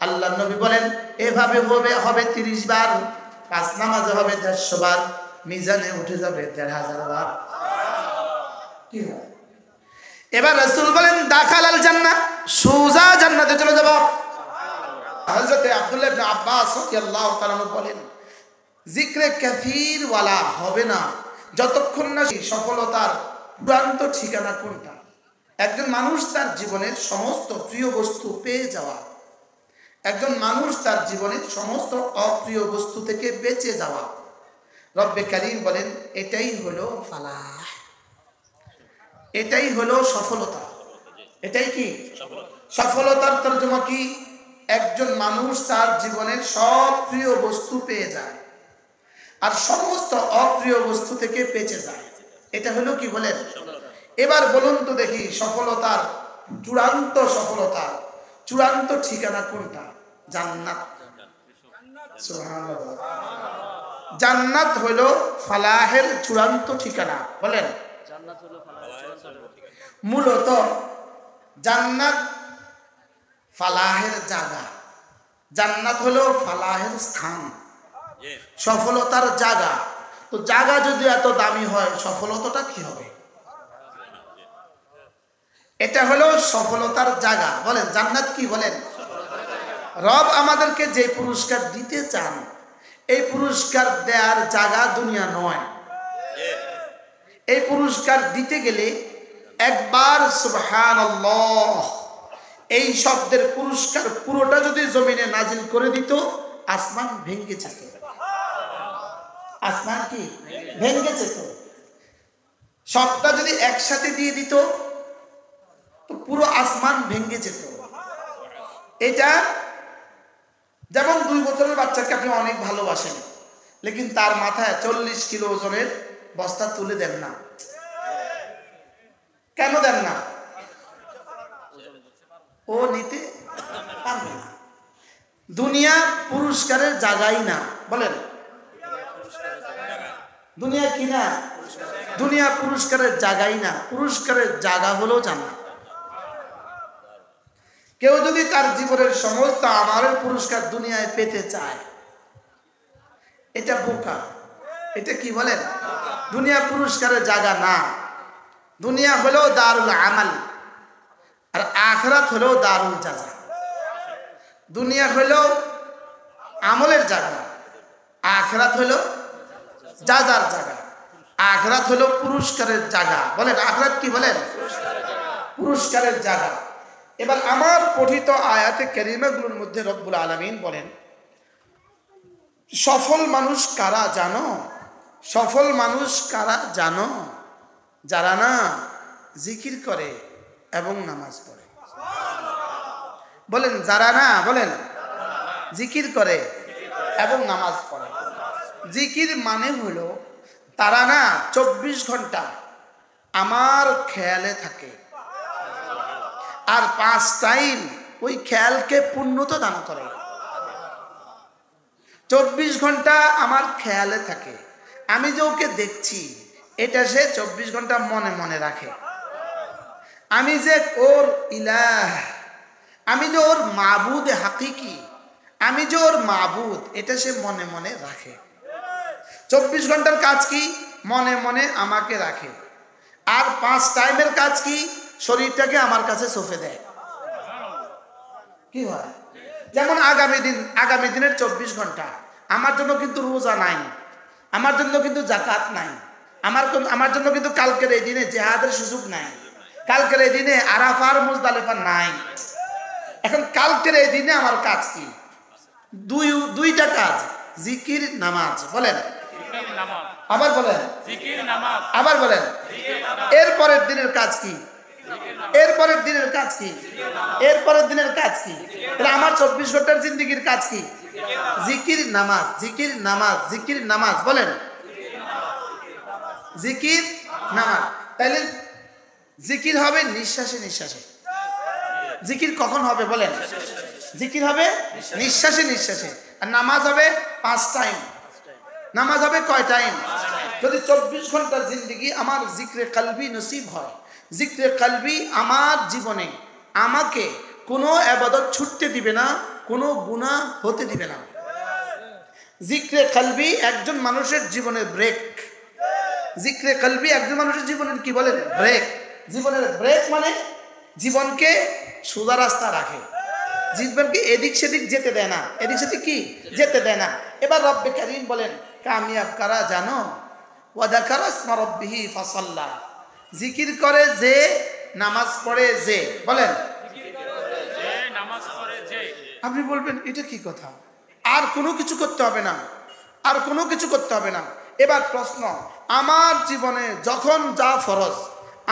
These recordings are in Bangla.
আল্লাহ নবী বলেন এভাবে হবে 30 বার, 5 নামাজে হবে 150 বার, মিজানে উঠে যাবে 13000 বার। কি হয়? এবার রাসূল বলেন দাখালাল জান্নাহ, সোজা জান্নাতে চলে যাব। হযরত আব্দুল্লাহ ইবনে আব্বাস রাদিয়াল্লাহু তাআলা বলেন জিক্রে কাসীর ওয়ালা হবে না যতক্ষণ না সফলতার চূড়ান্ত ঠিকানা কোনটা। একজন মানুষ তার জীবনের সমস্ত প্রিয় বস্তু পেয়ে যাওয়া, একজন মানুষ তার জীবনের সমস্ত অপ্রিয় বস্তু থেকে বেঁচে যাওয়া। রব্বে কারীম বলেন এটাই হলো ফালাহ, এটাই হলো সফলতা। এটাই কি সফলতার তরজমা কি? একজন মানুষ তার জীবনের সব প্রিয় বস্তু পেয়ে যায় আর সমস্ত অপ্রিয় বস্তু থেকে বেঁচে যায়। এটা হলো কি বলেন? এবার বলুন তো দেখি সফলতার চূড়ান্ত ঠিকানা কোনটা? জান্নাত। সুবহানাল্লাহ। জান্নাত হলো ফালাহের চূড়ান্ত ঠিকানা। বলেন জান্নাত হলো ফালাহের চূড়ান্ত ঠিকানা। মূলত জান্নাত ফালাহের জায়গা, জান্নাত হলো ফালাহের স্থান, সফলতার জায়গা। তো জায়গা যদি এত দামি হয় সফলতাটা কি হবে? এটা হলো সফলতার জায়গা। বলেন জান্নাত কি? বলেন রব আমাদেরকে যে পুরস্কার দিতে চান এই পুরস্কার দেওয়ার জায়গা দুনিয়া নয়। এই পুরস্কার দিতে গেলে একবার সুবহানাল্লাহ এই শব্দের পুরস্কার পুরোটা যদি জমিনে নাজিল করে দিত আসমান ভেঙে যেত। আসমান কি ভেঙে যেত? সবটা যদি একসাথে দিয়ে দিত তো পুরো আসমান ভেঙে যেত। এটা যেমন 2 বছরের বাচ্চাকে আপনি অনেক ভালোবাসেন, লেকিন তার মাথায় 40 কিলো ওজনের বস্তা তুলে দেন না। কেন দেন না? ও নিতে পারবে না। দুনিয়া পুরস্কারের জায়গাই না। বলেন দুনিয়া কি না? দুনিয়া পুরস্কারের জায়গাই না। পুরস্কারের জায়গা হলো জান্নাত। কেউ যদি তার জীবনের সমস্ত আমলের পুরস্কার দুনিয়ায় পেতে চায় এটা বোকা। এটা কি বলেন? দুনিয়া পুরস্কারের জায়গা না। দুনিয়া হলো দারুল আমাল আর আখিরাত হলো দারুল জাযা। দুনিয়া হলো আমলের জায়গা, আখিরাত হলো জাযার জায়গা। আখিরাত হলো পুরস্কারের জায়গা। বলেন আখিরাত কি? বলেন পুরস্কারের জায়গা। এবার আমার পঠিত আয়াতে কারিমাগুলোর মধ্যে রব্বুল আলামিন বলেন সফল মানুষ কারা জানো? সফল মানুষ কারা জানো? যারা না জিকির করে এবং নামাজ পড়ে। বলেন যারা না, বলেন জিকির করে এবং নামাজ পড়ে। জিকির মানে হলো তারা না 24 ঘন্টা আমার খেয়ালে থাকে আর 5 টাইম ওই খেয়ালকে পূর্ণতা দান করে। 24 ঘন্টা আমার খেয়ালে থাকে। আমি যে ওকে দেখছি এটা সে 24 ঘন্টা মনে মনে রাখে। আমি যে ওর ইলাহ, আমি যে ওর মাবুদ হাকিকি, আমি যে ওর মাবুদ এটা সে মনে মনে রাখে। 24 ঘন্টার কাজ কি? মনে মনে আমাকে রাখে। আর 5 টাইমের কাজ কি? শরীরটাকে আমার কাছে সঁপে দেয়। কি হয়? যেমন আগামী দিনের 24 ঘন্টা আমার জন্য কিন্তু রোজা নাই, আমার জন্য কিন্তু যাকাত নাই, আমার জন্য কিন্তু কালকের এই দিনে জিহাদের সুযোগ নাই, কালকের এই দিনে আরাফার মুজদালিফা নাই। এখন কালকের এই দিনে আমার কাজ কি? দুইটা কাজ, জিকির নামাজ। বলেন আবার বলেন আবার বলেন। এরপরের দিনের কাজ কি? এরপরের দিনের কাজ কি? এরপরের দিনের কাজ কি? তাহলে আমার 24 ঘন্টার জিন্দেগির কাজ কি? জিকির নামাজ, জিকির নামাজ, জিকির নামাজ। বলেন জিকির নামাজ। তাইলে জিকির হবে নিঃশ্বাসে নিঃশ্বাসে। জিকির কখন হবে? বলেন জিকির হবে নিঃশ্বাসে নিঃশ্বাসে। আর নামাজ হবে 5 টাইম। নামাজ হবে কয় টাইম? যদি 24 ঘন্টার জিন্দেগি আমার জিক্রে কলবি নসিব হয়, জিক্রে কলবি আমার জীবনে আমাকে কোনো ইবাদত ছুটতে দিবে না, কোনো গুনাহ হতে দিবে না। জিক্রে কলবি একজন মানুষের জীবনের ব্রেক। জিক্রে কলবি একজন মানুষের জীবনের কি বলেন ব্রেক। জীবনের ব্রেক মানে জীবনকে সোজা রাস্তা রাখে, জীবনকে এদিক সেদিক যেতে দেয় না, এদিক সেদিক কি যেতে দেয় না। এবার রব্বে কারীম বলেন কামিয়াব কারা জানো? ওয়াযাকারা ইসমা রাব্বিহি ফাসাল্লা, জিকির করে যে, নামাজ পড়ে যে। বলেন আপনি বলবেন এটা কি কথা, আর কোনো কিছু করতে হবে না, আর কোনো কিছু করতে হবে না। এবার প্রশ্ন, আমার জীবনে যখন যা ফরজ,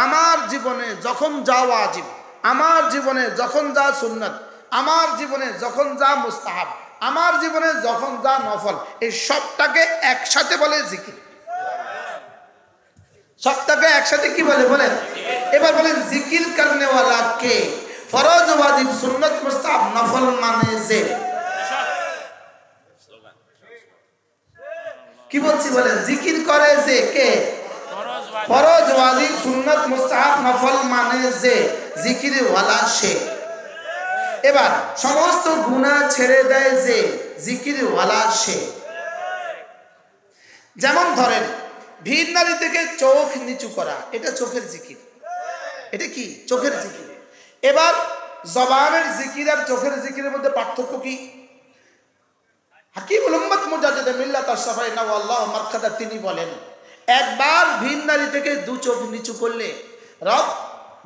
আমার জীবনে যখন যা ওয়াজিব, আমার জীবনে যখন যা সুন্নাত, আমার জীবনে যখন যা মুস্তাহাব, আমার জীবনে যখন যা নফল, এই সবটাকে একসাথে বলে জিকির। সবটাকে একসাথে কি বলে বলেন? এবার বলেন জিকির করনে ওয়ালা কে? ফরজ ওয়াজিব সুন্নাত মুস্তাহাব নফল মানে যে। কি বলছি বলেন? জিকির করে যে কে? ফরজ ওয়াজিব সুন্নাত মুস্তাহাব নফল মানে যে, জিকির ওয়ালা সে। এবার সমস্ত গুনাহ ছেড়ে দেয় যে, জিকির ওয়ালা সে। যেমন ধরেন ভিন নারী থেকে চোখ নিচু করা, এটা চোখের জিকির। এটা কি? চোখের জিকির। এবার জবানের জিকির আর চোখের জিকিরের মধ্যে পার্থক্য কি? হাকিমুল উম্মত মুজাদ্দিদ মিল্লাত আশ-শাফাঈ নাওয়াল্লাহু মারকাদা তিনি বলেন, একবার ভিন নারী থেকে দু চোখ নিচু করলে রব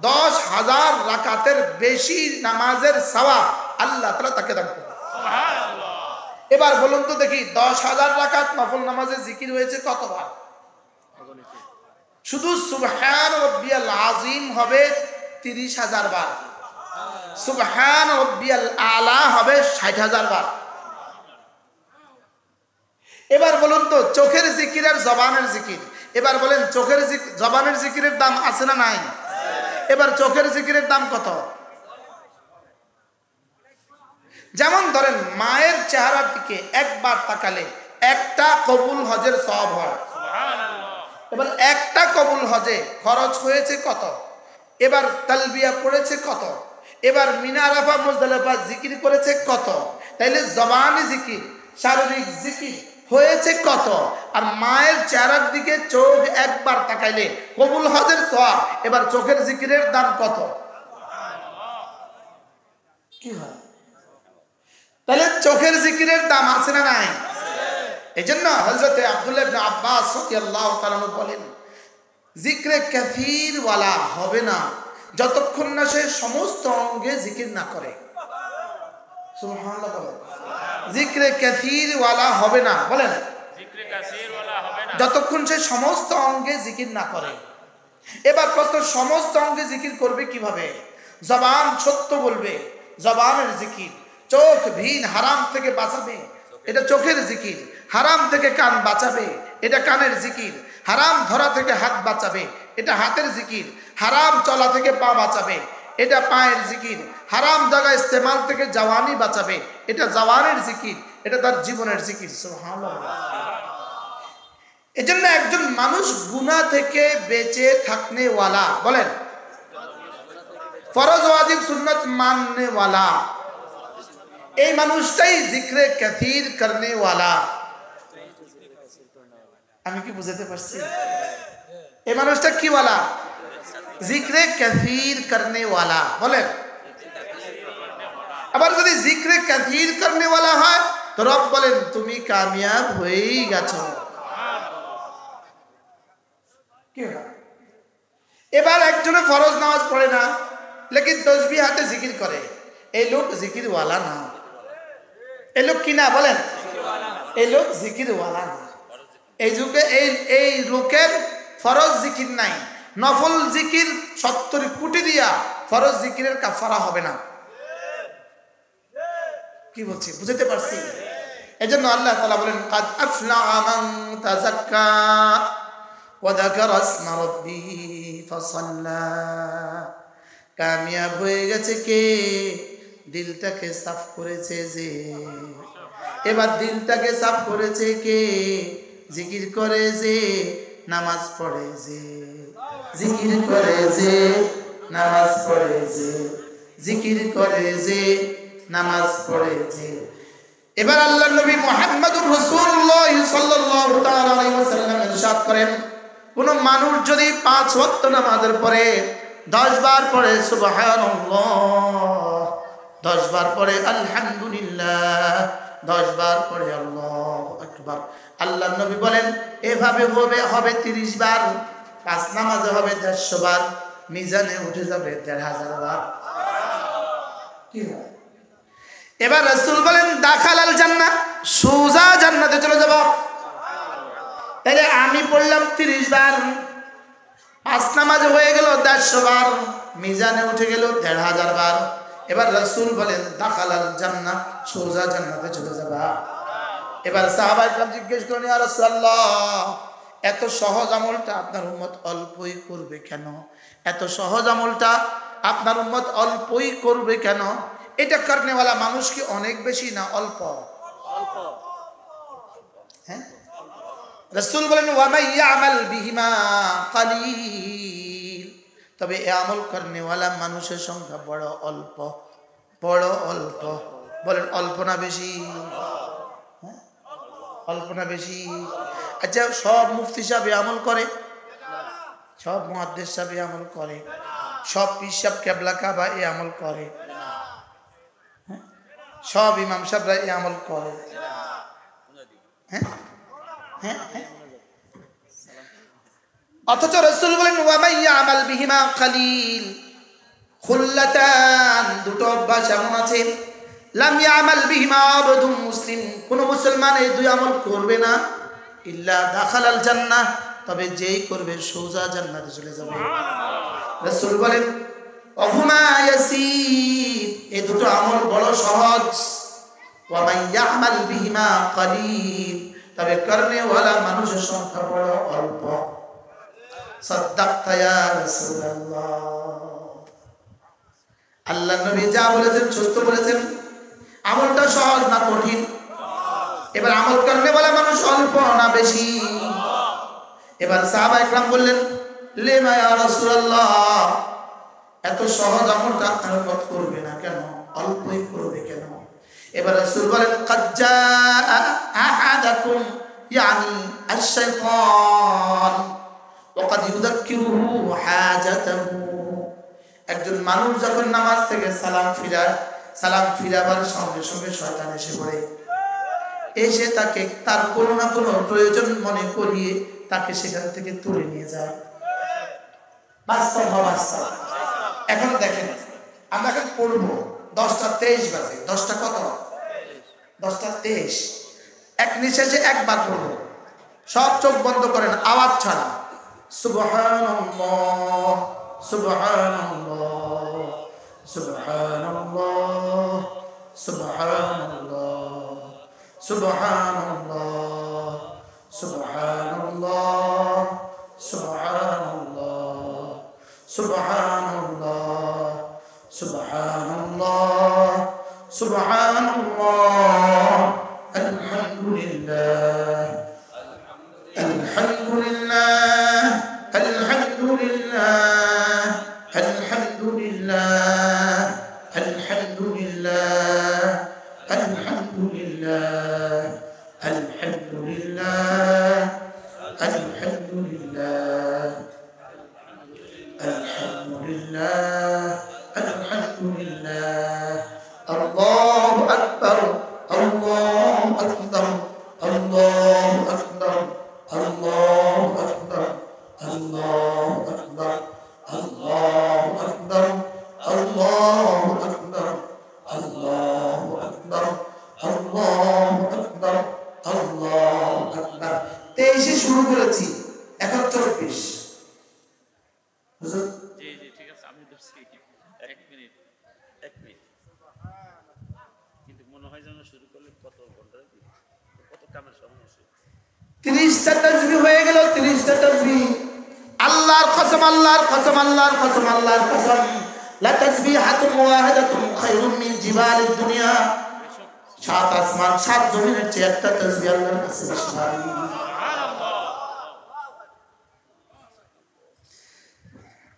10,000 রাকাতের বেশি নামাজের সওয়াব আল্লাহ তাআলা তাকে দান করবেন। সুবহানাল্লাহ। এবার বলুন তো দেখি 10,000 রাকাত নফল নামাজে জিকির হয়েছে কতবার? শুধু সুবহান রাব্বিয়াল আযীম হবে 30,000 বার, সুবহান রাব্বিয়াল আলা হবে 60,000 বার। এবার বলুন তো চোখের জিকির আর জবানের জিকির, এবার বলেন চোখের জবানের জিকিরের দাম আছে না নাই? এবার চোখের জিকিরের দাম কত? যেমন ধরেন মায়ের চেহারার দিকে একবার তাকালে একটা কবুল হজের সওয়াব হয়। এবার একটা কবুল হজে খরচ হয়েছে কত? এবার তালবিয়া পড়েছে কত? এবার মিনা আরাফা মুজদালিফা জিকির করেছে কত? তাইলে জবানি জিকির শারীরিক জিকির হয়েছে কত? আর মায়ের চেহারার দিকে চোখ একবার তাকাইলে কবুল হজের সওয়াব। এবার চোখের জিকিরের দাম কত? কি হয়? তাহলে চোখের জিকিরের দাম আছে না নাই? এজন্য হযরতে আব্দুল্লাহ ইবনে আব্বাস রাদিয়াল্লাহু তাআলা বলেন জিকরে কাসীর ওয়ালা হবে না যতক্ষণ না সে সমস্ত অঙ্গে জিকির না করে। সুবহানাল্লাহ বলেন। জিকরে কাসীর ওয়ালা হবে না, বলেন জিকরে কাসীর ওয়ালা হবে না যতক্ষণ সে সমস্ত অঙ্গে জিকির না করে। এবার প্রশ্ন, সমস্ত অঙ্গে জিকির করবে কিভাবে? জবান সত্য বলবে, জবানের জিকির। চোখ ভিন হারাম থেকে বাঁচাবে, এটা চোখের জিকির। হারাম থেকে কান বাঁচাবে, এটা কানের জিকির। হারাম ধরা থেকে হাত বাঁচাবে, এটা হাতের জিকির। হারাম চলা থেকে পা বাঁচাবে, এটা পায়ের জিকির। হারাম জায়গা ইস্তেমাল থেকে জওয়ানি বাঁচাবে, এটা জওয়ানের জিকির, এটা তার জীবনের জিকির। সুবহানাল্লাহ। এজন্য একজন মানুষ গুনাহ থেকে বেঁচে থাকনে ওয়ালা, বলেন ফরজ ওয়াজিব সুন্নাত মাননে ওয়ালা, এই মানুষটাই জিক্রে কাসীর করনে ওয়ালা। আমি কি বুঝাতে পারছি? এই মানুষটা কি ওয়ালা? জিক্রে কাসীর করনে ওয়ালা, বলেন। আবার যদি জিক্রে কাসীর করনে ওয়ালা হয় তো রব বলেন তুমি কামিয়াব হয়েই গেছো। কি হয়? এবার একজনে ফরজ নামাজ পড়ে না, লেকিন তাসবিহ হাতে জিকির করে, এই লোক জিকির ওয়ালা না। এই লোক কি না, বলেন এই লোক জিকির ওয়ালা না। এই যুগে এই লোকের ফরজ জিকির নাই, নফল জিকির 70 কোটি দিয়া ফরজ জিকিরের কাফারা হবে না। কি বলছি বুঝতে পারছি? এজন্য আল্লাহ তাআলা বলেন কাদ আফলাহা মান তাযাক্কা ওয়া যাকারা ইসমা রাব্বিহি ফাসাল্লা। কামিয়াব হয়ে গেছে কে? দিলটাকে সাফ করেছে যে। এবার দিলটাকে সাফ করেছে কে? জিকির করে যে, নামাজ পড়ে যে। জিকির করে যে, নামাজ পড়ে যে। জিকির করে যে, নামাজ পড়েছে। এবার আল্লাহর নবী মুহাম্মদুর রাসূলুল্লাহ সাল্লাল্লাহু তাআলা আলাইহি ওয়াসাল্লাম ইরশাদ করেন, কোন মানুষ যদি 5 ওয়াক্ত নামাজের পরে 10 বার পড়ে সুবহানাল্লাহ, 10 বার পড়ে আলহামদুলিল্লাহ, 10 বার পড়ে আল্লাহু আকবার, আল্লাহর নবী বলেন এভাবে হবে 30 বার, 5 নামাজে হবে 150 বার, মিজানে উঠে যাবে 1500 বার। কি হয়? এবার রাসূল বলেন দাখালাল জান্নাহ, সোজা জান্নাতে চলে যাব। তাহলে আমি পড়লাম 30 বার, 5 নামাজে হয়ে গেল 150 বার, মিজানে উঠে গেল 1500 বার। এবার রাসূল বলেন দাখালাল জান্নাহ, সোজা জান্নাতে চলে যাবা। এবার সাহাবায়ে কেরাম জিজ্ঞেস করেন ইয়া রাসূলুল্লাহ, এত সহজ আমলটা আপনার উম্মত অল্পই করবে কেন? এত সহজ আমলটা আপনার উম্মত অল্পই করবে কেন? এটা করনেওয়ালা মানুষ কি অনেক বেশি না অল্প? হ্যাঁ, রাসূল বলেন ওয়া মান ইয়ামাল বিহিমা কালিল, তবে এই আমল করনেওয়ালা মানুষের সংখ্যা বড় অল্প, বড় অল্প। বলেন অল্প না বেশি? হ্যাঁ, অল্প না বেশি? আচ্ছা, সব মুফতি সাহেব আমল করে? সব মুহাদ্দিস সাহেব আমল করে? সব পীর সাহেব কেবলা কাবা এই আমল করে? সব ইমাম সাহেবরা এই আমল করে? হ্যাঁ হ্যাঁ হ্যাঁ। অথচ রাসূল বলেন ওয়া মান ইয়ামাল বিহিমা কালিল, খুল্লাতান, দুটো অভ্যাস এমন আছে লাম ইয়ামাল বিহিমা আবদুন মুসলিম, কোন মুসলমান এই দুই আমল করবে না, ইল্লা দাখালাল জান্নাহ, তবে যেই করবে সোজা জান্নাতে চলে যাবে। রাসূল বলেন ওহুমা ইয়াসির, এই দুটো আমল বড় সহজ। ওয়া মান ইয়ামাল বিহিমা কালিল, তবে করনেওয়ালা মানুষের সংখ্যা বড় অল্প। সাদ্দাকতা ইয়া রাসূলুল্লাহ, আল্লাহর নবী যা বলেছেন সত্য বলেছেন। আমলটা সহজ না কঠিন? এবার আমল করনেওয়ালা মানুষ অল্প না বেশি? এবার সাহাবায়ে কেরাম বললেন লিমা ইয়া রাসূলুল্লাহ, এত সহজ আমলটা আপনার উম্মত করবে না কেন, অল্পই করবে কেন? এবার রাসূল বলেন ক্বাদ জাআ আহাদাকুম ইয়ানি আশ-শাইতান ওয়া ক্বাদ ইউযাক্কিরুহু হাজাতাহু, একজন মানুষ যখন নামাজ থেকে সালাম ফিরাবার সঙ্গে সঙ্গে শয়তান এসে পড়ে, এসে তাকে তার কোনো না কোনো প্রয়োজন মনে করিয়ে তাকে সেখান থেকে তুলে নিয়ে যায়। বাস্তব। এখন দেখেন, আমরা এখন পড়বো 10:23 বাজে, 10টা কত? 10:23। এক নিঃশ্বাসে একবার পড়বো, সব চোখ বন্ধ করেন, আওয়াজ ছাড়া। সুবহানাল্লাহ সুবহানাল্লাহ সুবহানাল্লাহ সুবহানাল্লাহ সুবহানাল্লাহ সুবহানাল্লাহ সুবহানাল্লাহ সুবহানাল্লাহ সুবহানাল্লাহ সুবহানাল্লাহ আলহামদুলিল্লাহ আলহামদুলিল্লাহ আলহামদুলিল্লাহ আলহামদুলিল্লাহ আলহামদুলিল্লাহ আলহামদুলিল্লাহ আলহামদুলিল্লাহ আলহামদুলিল্লাহ আলহামদুলিল্লাহ আলহামদুলিল্লাহ আল্লাহু আকবার আল্লাহু আকবার আল্লাহু আকবার আল্লাহু আকবার আল্লাহু আকবার আল্লাহু আকবার আল্লাহু আকবার আল্লাহু আকবার আল্লাহু আকবার আল্লাহু আকবার। 23-এ শুরু করেছি, এখন 24। হুজুর জি জি ঠিক আছে, আমি ধরছি 1 মিনিট কিন্তু মনে হয় যেন শুরু করলে কত ঘন্টা কত কামের সময় আছে। 30টা তাসবিহ হয়ে গেল, 30টা তাসবিহ। আল্লাহর কসম আল্লাহর কসম আল্লাহর কসম আল্লাহর কসম, লা তাসবিহাতুন ওয়াহিদাতুন খায়রুম মিন জিবালিদ দুনিয়া, 7 আসমান 7 জমিনের চেয়ে একটা তাসবিহ আল্লাহর কাছে বেশি ভারী।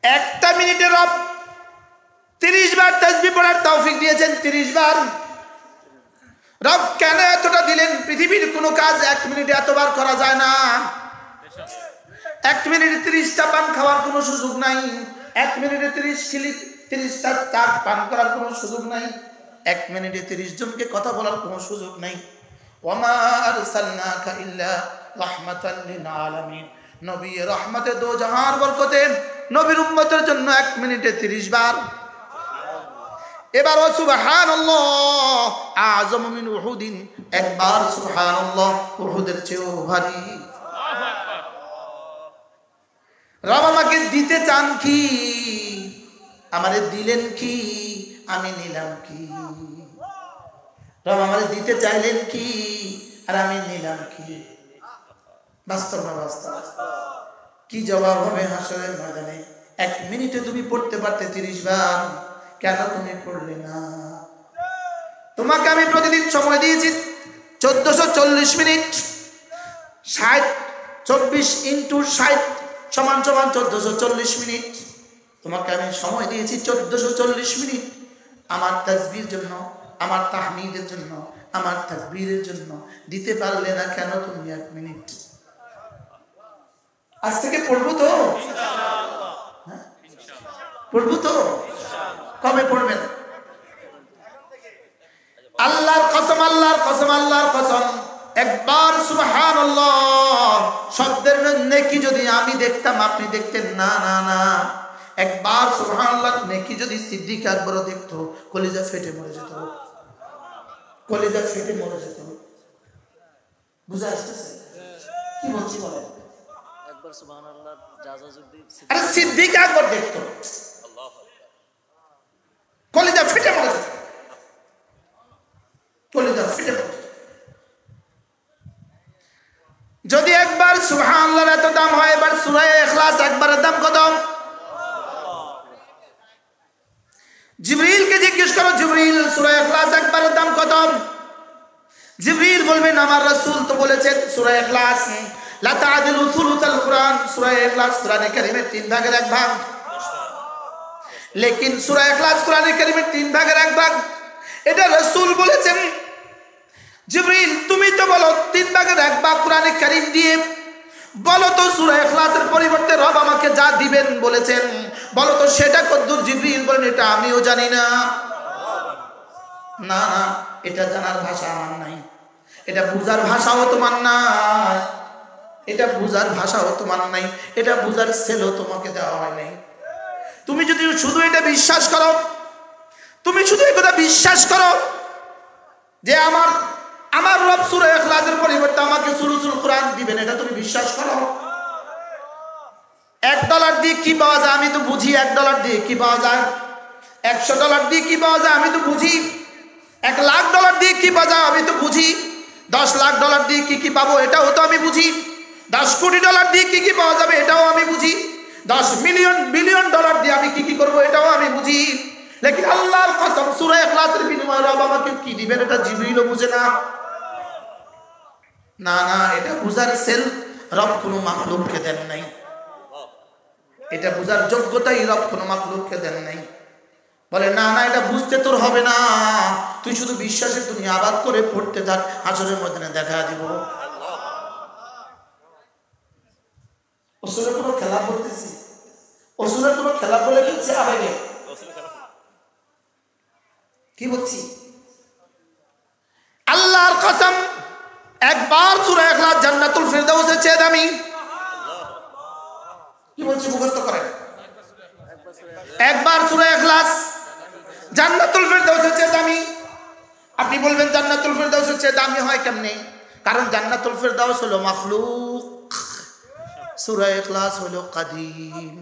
একটা মিনিটে রব 30 বার বার তাসবিহ পড়ার তৌফিক দিয়েছেন 30 বার। রব কেন এতটা দিলেন? পৃথিবীর কোনো কাজ 1 মিনিটে এতবার করা যায় না। 1 মিনিটে 30টা পান খাওয়ার কোনো সুযোগ নাই। 1 মিনিটে 30টা চাট পান করার কোনো সুযোগ নাই। 1 মিনিটে 30 জনকে কথা বলার কোনো সুযোগ নাই। ওয়ামা আরসালনাকা ইল্লা রাহমাতাল লিল আলামিন। নবী রহমতে দো জাহান বরকতে নবীর উম্মতের জন্য 1 মিনিটে 30 বার। এবার ও সুবহানাল্লাহ আযম মিন উহুদিন, একবার সুবহানাল্লাহ উহুদের চেয়েও ভারী। রব আমাকে দিতে চান কি? আমারে দিলেন কি? আমি নিলাম কি? রব আমারে দিতে চাইলেন কি? আর আমি নিলাম কি? বাস্তব না বাস্তব? কি জবাব হবে হাসরের ময়দানে? 1 মিনিটে তুমি পড়তে পারতে 30 বার, কেন তুমি পড়লে না? তোমাকে আমি প্রতিদিন সময় দিয়েছি 1440 মিনিট। 24 × 60 = 1440 মিনিট। তোমাকে আমি সময় দিয়েছি 1440 মিনিট আমার তাসবিহের জন্য, আমার তাহমিদের জন্য, আমার তাকবীরের জন্য। দিতে পারলে না কেন তুমি 1 মিনিট? আজ থেকে পড়বো তো? হ্যাঁ পড়বো তো? কবে পড়বেন? আল্লাহর কসম, আল্লাহর কসম, আল্লাহর কসম, একবার সুবহানাল্লাহ শব্দের নেকি যদি আমি দেখতাম আপনি দেখতেন না। না না, একবার সুবহানাল্লাহ নেকি যদি সিদ্দিক আকবর দেখতো, কলিজা ফেটে মরে যেত। কলিজা ফেটে মরে যেত। বুঝা আসতেছে কি বলছি বলেন? একবার সুবহানাল্লাহ জাযা যদি আরে সিদ্দিক আকবর দেখতো, কলিজা ফেটে মরে যেত। কলিজা ফেটে মরে যেত। যদি একবার সুবহানাল্লাহর এত দাম হয়, এবার সূরা ইখলাস একবারের দাম কত? জিবরিলকে জিজ্ঞেস করো, জিবরিল সূরা ইখলাস একবারের দাম কত? জিবরিল বলবেন আমার রাসূল তো বলেছেন সূরা ইখলাস লা তা'দিলু সুলুসাল কুরআন, সূরা ইখলাস কোরআনে কারীমের 3 ভাগের 1 ভাগ। লেকিন সূরা ইখলাস কোরআনে কারীমের 3 ভাগের 1 ভাগ, এটা রাসূল বলেছেন। জিবরিল তুমি তো বলো 3 ভাগের 1 ভাগ কোরআনে কারীম দিয়ে, বলো তো সূরা ইখলাসের পরিবর্তে রব আমাকে যা দিবেন বলেছেন, বলো তো সেটা কতদূর? জিবরিল বলেন এটা আমিও জানি না। না না, এটা জানার ভাষা আমার নাই, এটা বুঝার ভাষাও তোমার নাই, এটা বুঝার ভাষাও তোমার নাই, এটা বুঝার সেলও তোমাকে দেওয়া হয় নাই। তুমি যদি শুধু এটা বিশ্বাস করো, তুমি শুধু এই কথা বিশ্বাস করো যে আমার রব সূরা ইখলাসের পরিবর্তে আমাকে সুলুসুল কুরআন দিবেন, এটা তুমি বিশ্বাস করো। $1 দিয়ে কি পাওয়া যায় আমি তো বুঝি। $1 দিয়ে কি পাওয়া যায়? $100 দিয়ে কি পাওয়া যায় আমি তো বুঝি। $1,00,000 দিয়ে কি পাওয়া যায় আমি তো বুঝি। $10,00,000 দিয়ে কি কি পাবো এটাও তো আমি বুঝি। $10 কোটি দিয়ে কি কি পাওয়া যাবে এটাও আমি বুঝি। $10 বিলিয়ন দিয়ে আমি কি কি করবো এটাও আমি বুঝি। লেকিন আল্লাহর কসম সূরা ইখলাসের বিনিময়ে রব আমাকে কি দিবেন এটা জিবরিলও বুঝে না। না না, এটা বুঝার সেল রব কোনো মাখলুককে দেন নাই, এটা বুঝার যোগ্যতাই রব কোনো মাখলুককে দেন নাই। বলে না না, এটা বুঝতে তোর হবে না, তুই শুধু বিশ্বাসের দুনিয়া আবাদ করে পড়তে থাক, হাসরের ময়দানে দেখা দিব। ওসুরের কোনো খেলা বলতেছি, ওসুরের কোনো খেলা বলে ফেলছে আবেগে। কি বলছি? আল্লাহর কসম, একবার সূরা ইখলাস জান্নাতুল ফিরদাউসের চেয়ে দামি। কি বলছি মুখস্থ করেন? একবার সূরা ইখলাস জান্নাতুল ফিরদাউসের চেয়ে দামি। আপনি বলবেন জান্নাতুল ফিরদাউসের চেয়ে দামি হয় কেমনে? কারণ জান্নাতুল ফিরদাউস হলো মাখলুক, সূরা ইখলাস হলো কাদিম।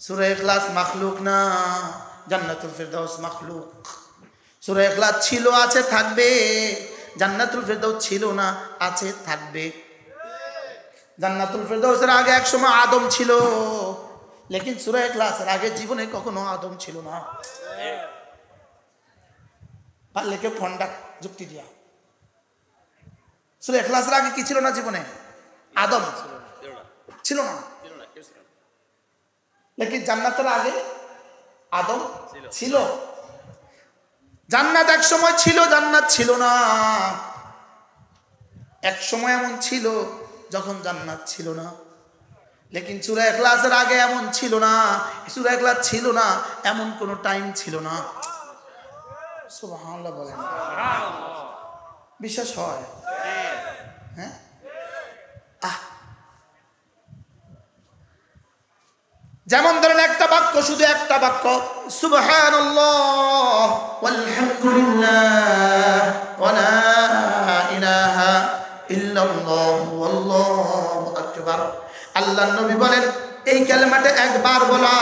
সূরা ইখলাস মাখলুক না, জান্নাতুল ফিরদাউস মাখলুক। সূরা ইখলাস ছিল, আছে, থাকবে। জান্নাতুল ফিরদাউস ছিল না, আছে, থাকবে। জান্নাতুল ফিরদাউসের আগে এক সময় আদম ছিল, লেকিন সূরা ইখলাসের আগে জীবনে কখনো আদম ছিল না। পারলে কেউ ফন্ডা যুক্তি দিয়া। সূরা ইখলাসের আগে কি ছিল না জীবনে? আদম। ছিল না। ছিল না, কেউ ছিল না। নাকি জান্নাতের আগে আদম ছিল? জান্নাত এক সময় ছিল, জান্নাত ছিল না। এক সময় এমন ছিল যখন জান্নাত ছিল না। লেকিন সূরা ইখলাসের আগে এমন ছিল না, সূরা ইখলাস ছিল না এমন কোন টাইম ছিল না। সুবহানাল্লাহ বলেন। বিশ্বাস হয়? হ্যাঁ। যেমন ধরেন একটা বাক্য, শুধু একটা বাক্য, সুবহানাল্লাহ ওয়ালহামদুলিল্লাহ ওয়া লা ইলাহা ইল্লাল্লাহ ওয়াল্লাহু আকবার। আল্লাহর নবী বলেন এই কালেমাটা একবার বলা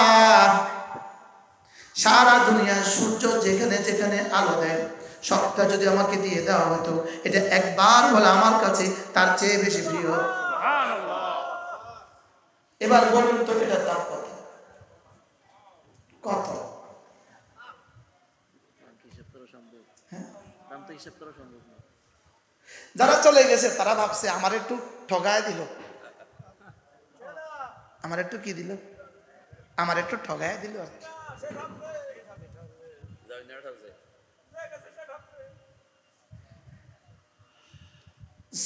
সারা দুনিয়ার সূর্য যেখানে যেখানে আলো দেয় সবটা যদি আমাকে দিয়ে দেওয়া হতো, এটা একবার বলা আমার কাছে তার চেয়ে বেশি প্রিয়। এবার বলুন তো এটার দাম কত? কত? যারা চলে গেছে তারা ভাবছে আমার একটু ঠগায় দিল, আমার একটু কি দিল, আমার একটু ঠগায় দিল আর কি।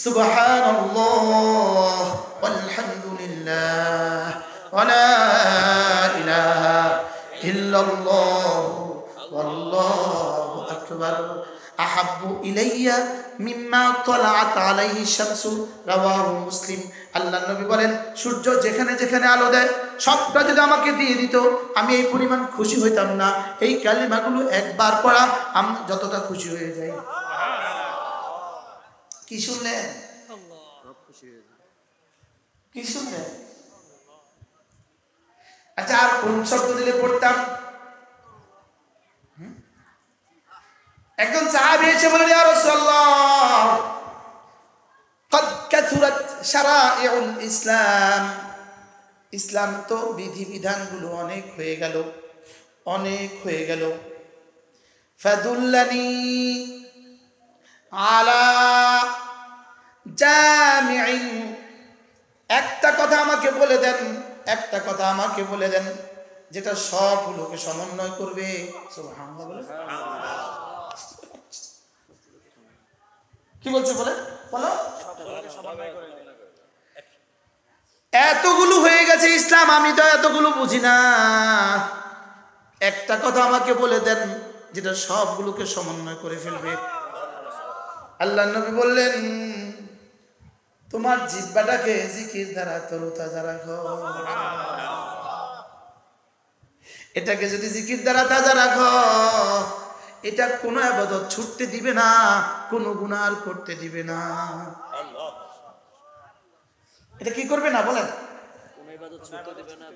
সুবহানাল্লাহ ওয়ালহামদুলিল্লাহ ওয়া লা ইলাহা ইল্লাল্লাহ ওয়াল্লাহু আকবার আহাব্বু ইলাইয়া মিম্মা তালাআত আলাইহি শামসু রাওয়াহু মুসলিম। আল্লাহর নবী বলেন সূর্য যেখানে যেখানে আলো দেয় সবটা যদি আমাকে দিয়ে দিত আমি এই পরিমাণ খুশি হইতাম না। এই কালিমাগুলো একবার পড়া আমি যতটা খুশি হয়ে যাই। কি শুনলেন? কি শুনলেন? আচ্ছা আর কোন শব্দ দিলে পড়তাম? একজন সাহাবী এসে বলেন ইয়া রাসূলুল্লাহ قد كثرت شرائع الاسلام, ইসলাম তো বিধিবিধানগুলো অনেক হয়ে গেল, অনেক হয়ে গেল। ফাদুল্লানি আলা জামিইন, একটা কথা আমাকে বলে দেন, একটা কথা আমাকে বলে দেন যেটা সবগুলোকে সমন্বয় করবে। সুবহানাল্লাহ বলে কি বলছে বলে বলো। এতগুলো হয়ে গেছে ইসলাম, আমি তো এতগুলো বুঝি না, একটা কথা আমাকে বলে দেন যেটা সবগুলোকে সমন্বয় করে ফেলবে। আল্লাহর নবী বললেন তোমার জিহ্বাটাকে জিকির দ্বারা তরতাজা রাখো। এটাকে যদি জিকির দ্বারা তাজা রাখো এটা কোনো ইবাদত ছুটতে দিবে না, কোনো গুনাহ আর করতে দিবে না। এটা কি করবে না বলেন? কোনো ইবাদত ছুটতে দিবে না,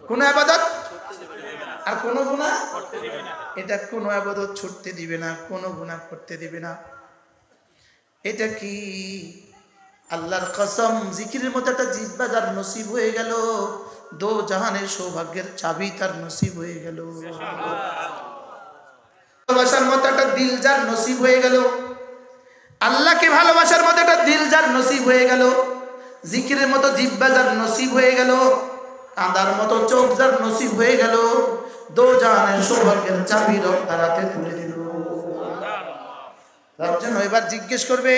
কোনো ইবাদত আর কোনো গুনাহ করতে দিবে না। এটা কোনো ইবাদত ছুটতে দিবে না, কোনো গুনাহ করতে দিবে না। এটা কি আল্লাহর কসম, জিকিরের মতো একটা জিহ্বা যার নসিব হয়ে গেল দো জাহানের সৌভাগ্যের চাবি তার নসিব হয়ে গেল। ভালোবাসার মতো একটা দিল যার নসিব হয়ে গেল, আল্লাহকে ভালোবাসার মতো একটা দিল যার নসিব হয়ে গেল, জিকিরের মতো জিহ্বা যার নসিব হয়ে গেল, কাঁদার মতো চোখ যার নসিব হয়ে গেল, দো জাহানের সৌভাগ্যের চাবি রব তার হাতে তুলে দিল। রব যেন এবার জিজ্ঞেস করবে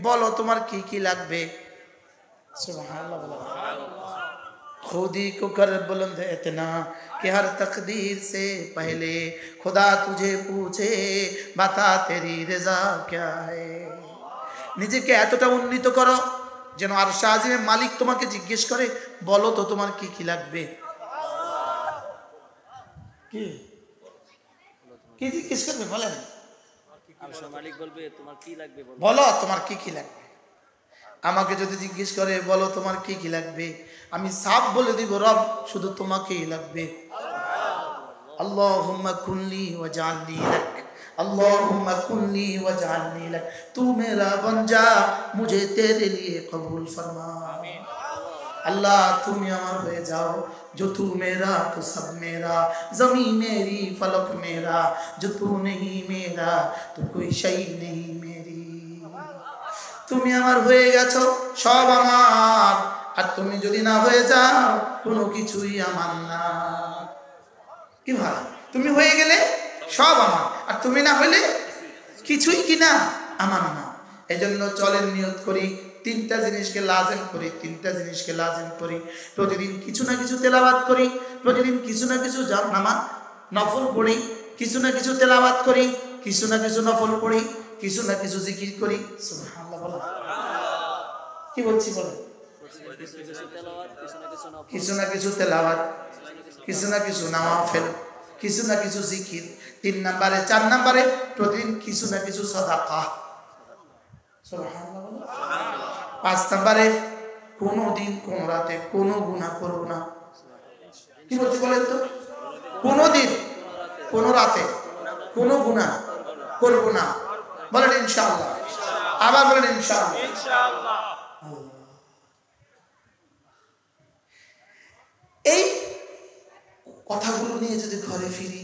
বলো তোমার কি কি লাগবে। সুবহানাল্লাহ বলো। खुदी को कर बुलंद इतना कि हर तकदीर से पहले खुदा तुझे पूछे बता तेरी रजा क्या है। নিজেকে এতটা উন্নীত করো যেন আরশে আজিমের মালিক তোমাকে জিজ্ঞেস করে বলো তো তোমার কি কি লাগবে। কি কি জিজ্ঞেস করবে বলেন? আরশে মালিক বলবে তোমার কি লাগবে বলো তোমার কি কি লাগবে। আমাকে যদি জিজ্ঞেস করে বলো তোমার কি কি লাগবে, আমি সাফ বলে দিব রব শুধু তোমাকেই লাগবে। আল্লাহুম্মা কুল্লি ওয়াজআলনি লাক, আল্লাহুম্মা কুল্লি ওয়াজআলনি লাক, তু মেরা বন যা মুঝে তেরে লিয়ে কবুল ফরমা। আমিন। अल्लाह तुम আমার হয়ে যাও, जो तू मेरा तो सब मेरा, जमी मेरी फलक मेरा, जो तू नहीं मेरा तो कोई शई नहीं मेरी। তুমি আমার হয়ে গেছো, সব আমার, আর তুমি যদি না হয়ে যাও কোনো কিছুই আমার না। কি ভাই, তুমি হয়ে গেলে সব আমার, আর তুমি না হলে কিছুই কিনা আমার না। এজন্য চলেন নিয়ত করি, তিনটা জিনিসকে লাজিম করি, তিনটা জিনিসকে লাজিম করি। প্রতিদিন কিছু না কিছু তেলাওয়াত করি, প্রতিদিন কিছু না কিছু নামাজ নফল পড়ি, কিছু না কিছু তেলাওয়াত করি, কিছু না কিছু নফল পড়ি, কিছু না কিছু জিকির করি। সুবহানাল্লাহ বলো। কি বলছি বলেন? কিছু না কিছু তেলাওয়াত, কিছু না কিছু নামাফেল, কিছু না কিছু জিকির। 3 নম্বরে 4 নম্বরে প্রতিদিন কিছু না কিছু সাদাকা। সুবহানাল্লাহ বলো। 5 নম্বরে কোনো দিন কোন রাতে কোনো গুনাহ করব না। কি বলছি বলেন তো? কোনো দিন কোনো রাতে কোনো গুনাহ করব না। বলেন ইনশাআল্লাহ। আবার বলেন ইনশাআল্লাহ। ইনশাআল্লাহ। এই কথাগুলো নিয়ে যদি ঘরে ফিরি,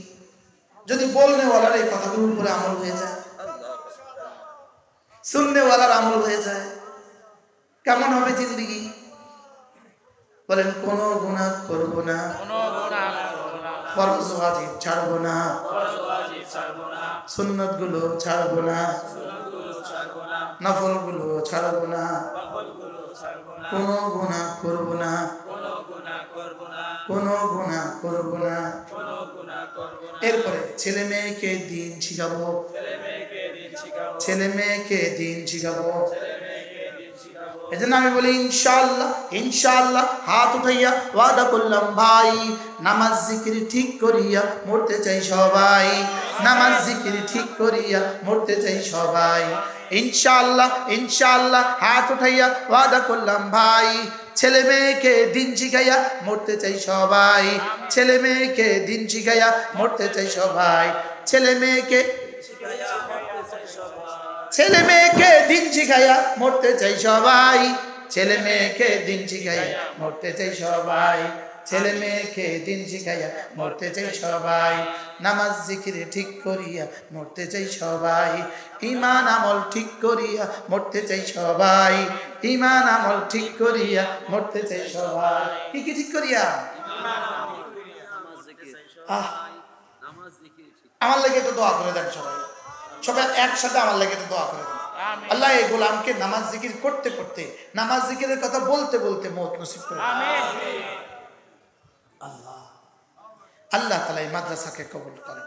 যদি বলনেওয়ালার এই কথাগুলোর উপরে আমল হয়ে যায়, শুননেওয়ালার আমল হয়ে যায়, কেমন হবে জিন্দেগি? বলেন কোনো গুনাহ করব না, ফরজ ওয়াজিব ছাড়ব না, সুন্নাত গুলো ছাড়ব না, নফল গুলো ছাড়ব না, কোনো গুনাহ করব না, কোনো গুনাহ করব না। এরপরে ছেলে মেয়েকে দিন শিখাবো, ছেলে মেয়েকে দিন শিখাবো। এজন্য আমি বলি ইনশাআল্লাহ, ইনশাআল্লাহ হাত উঠাইয়া ওয়াদা করলাম ভাই, নামাজ জিকির ঠিক করিয়া মরতে চাই সবাই, নামাজ জিকির ঠিক করিয়া মরতে চাই সবাই। ইনশাআল্লাহ, ইনশাআল্লাহ হাত উঠাইয়া ওয়াদা করলাম ভাই, ছেলে মেয়েকে দিন শিখাইয়া মরতে চাই সবাই, ছেলে মেয়েকে দিন শিখাইয়া মরতে চাই সবাই, ছেলে মেয়েকে ছেলে মেয়েকে দিন শিখাইয়া মরতে চাই সবাই, ছেলে মেয়েকে দিন শিখাইয়া মরতে চাই সবাই, ছেলে মেয়েকে দিন শিখাইয়া মরতে চাই সবাই, নামাজ জিকিরে ঠিক করিয়া মরতে চাই সবাই, ঈমান আমল ঠিক করিয়া মরতে চাই সবাই, ঈমান আমল ঠিক করিয়া মরতে চাই সবাই। কি কি ঠিক করিয়া? আমার লাগে একটু দোয়া করে দেন সবাই, সবাই একসাথে আমার লাগে একটু দোয়া করে দেন। আল্লাহ এই গোলামকে নামাজ জিকির করতে করতে, নামাজ জিকিরের কথা বলতে বলতে মওত নসিব করে। আল্লাহ আল্লাহ তাআলা এই মাদ্রাসাকে কবুল করেন,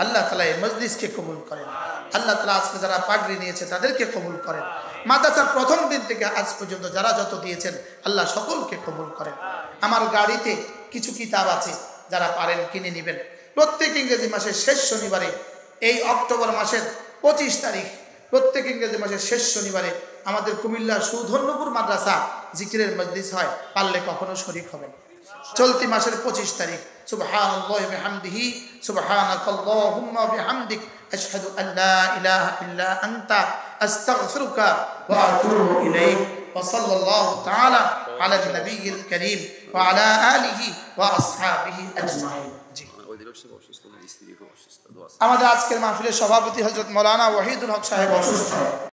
আল্লাহ তাআলা এই মজলিসকে কবুল করেন, আল্লাহ তাআলা আজকে যারা পাগড়ি নিয়েছে তাদেরকে কবুল করেন। মাদ্রাসার প্রথম দিন থেকে আজ পর্যন্ত যারা যত দিয়েছেন আল্লাহ সকলকে কবুল করেন। আমার গাড়িতে কিছু কিতাব আছে, যারা পারেন কিনে নেবেন। প্রত্যেক ইংরেজি মাসের শেষ শনিবারে, এই অক্টোবর মাসের 25 তারিখ, প্রত্যেক ইংরেজি মাসের শেষ শনিবারে আমাদের কুমিল্লার সুধন্যপুর মাদ্রাসা জিকিরের মজলিস হয়। পারলে কখনো শরীক হবেন। চলতি মাসের 25 তারিখ। সুবহানাল্লাহি বিহামদিহি, সুবহানাকাল্লাহুম্মা বিহামদিক, আশহাদু আল্লা ইলাহা ইল্লা আনতা, আস্তাগফিরুকা ওয়া আতুবু ইলাইক। ওয়া সাল্লাল্লাহু তাআলা আলা নবিয়িল কারীম ওয়া আলা আলিহি ওয়া আসহাবিহি আজমাইন। আমাদের আজকের মাহফিলের সভাপতি হযরত মাওলানা ওয়াহিদুল হক সাহেব অসুস্থ।